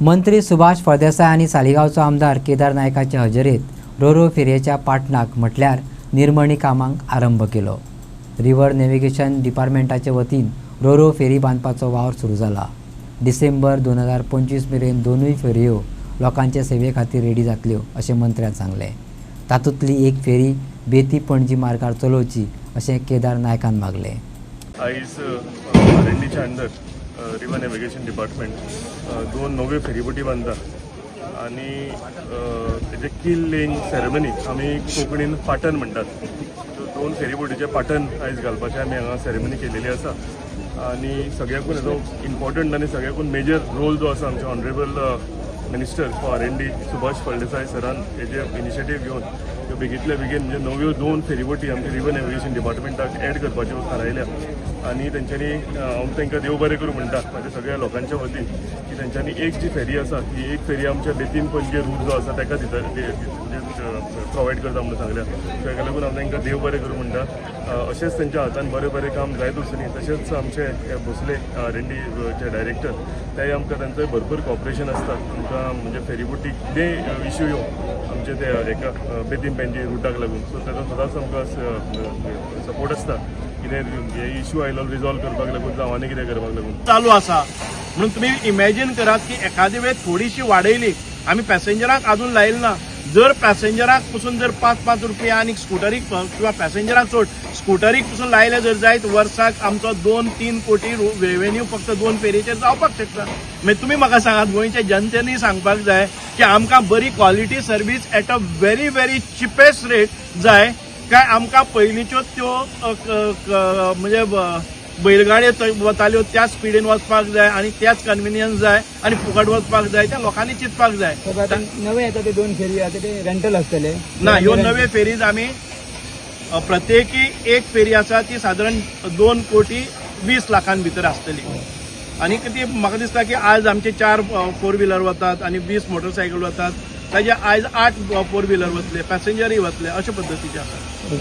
मंत्री सुभाष फळदेसाय आणि सालिगांवचो आमदार केदार नायकाच्या हजेरेत रोरो फेरयेच्या पाटणाक म्हटल्यार निर्मणी कामांक आरंभ केलो। रिव्हर नॅव्हिगेशन डिपार्टमेंटाचे वतीन रोरो फेरी बांदपाचो वावर सुरू जाला। डिसेंबर 2025 मेरेन दोनूय फेरयो लोकांचे सेवे खातीर रेडी जातल्यो अशें मंत्र्यान सांगलें। तातूंतली एक फेरी बेती पणजी मार्गार चलोवची अशें केदार नायकान मागलें। आयज आर&डीच्या अंडर रिव्हर नॅव्हिगेशन डिपार्टमेंट दोन नव्यो फेरीबोटी बांदता आनी तेजे किल लेईंग सेरेमनी आमी कोंकणीन पाटण म्हणटात। दोन फेरीबोटीचे पाटण आयज घालपाचें आमी हांगा सेरेमनी केलेली आसा आनी सगळ्याकून हेजो इम्पॉर्टंट आनी सगळ्याकून मेजर रोल जो आसा आमचे ऑनरेबल मिनिस्टर फॉर आर&डी सुभाष फळदेसाय सरान हेजे इनिशिएटीव घेवन त्यो बेगींतल्या बेगीन म्हणजे नव्यो दोन फेरीबोटी आमच्या रिव्हर नॅव्हिगेशन डिपार्टमेंटाक एड करपाच्यो थारायल्या आनी तेंच्यांनी हांव तांकां देव बरें करूं म्हणटा म्हाज्या सगळ्या लोकांच्या वतीन की तेंच्यांनी एक जी फेरी आसा ती एक फेरी आमच्या बेतीन पणजे रूट जो आसा ताका प्रोवायड करता म्हणून सांगल्या। ताका लागून हांव तांकां देव बरें करूं म्हणटा। अशेंच तेंच्या हातान बरें बरें काम जायत वचूनी तशेंच आमचे भोसले आर&डीचे डायरेक्टर तेय आमकां तांचोय भरपूर कॉपरेशन आसता। आमकां म्हणजे फेरीबोटी कितेंय इश्यू येवं आमचे ते एका बेतीन पणजे रुटाक लागून सो ताका सदांच आमकां सपोर्ट आसता। कितें हे इश्यू आयलो रिजॉल्व करपाक लागून जावं आनी कितें करपाक लागून चालू आसा म्हणून तुम्ही इमॅजिन करात की एखादी वेळ थोडीशी वाडयली आमी पॅसेंजराक अजून लायला ना। जर पॅसेंजराक पसून जर 5-5 रुपया आणि स्कूटरीक किंवा पॅसेंजराक सोड स्कूटरीक पसून लायले जर जायत वर्साक आमचो 2-3 कोटी रेव्हेन्यू फक्त दोन फेरीचेर जावपाक शकता। मागीर तुमी म्हाका सांगात गोंयच्या जनतेनी सांगपाक जाय की आमकां बरी quality service at a very very cheapest rate जाय काय आमकां पयलींच्यो त्यो म्हणजे बैलगाड्यो वताल्यो त्याच स्पिडीन वचपाक जाय आणि त्याच कन्व्हिनियन्स जाय आणि फुकट वचपाक जाय त्या लोकांनी चिंतपाक जाय। नवे येता ते दोन फेरी आता ते रेंटल आसतले ना ह्यो नवे फेरीज आमी प्रत्येकी एक फेरी आसा ती साधारण 2 कोटी 20 लाखां भितर आसतली आणि ती म्हाका दिसता की आज आमचे 4 4 व्हिलर वतात आणि 20 मोटरसायकल वतात ताजे आयज 8 4 व्हिलर वतले पॅसेंजरय वतले अशे पद्दतीचे आसा।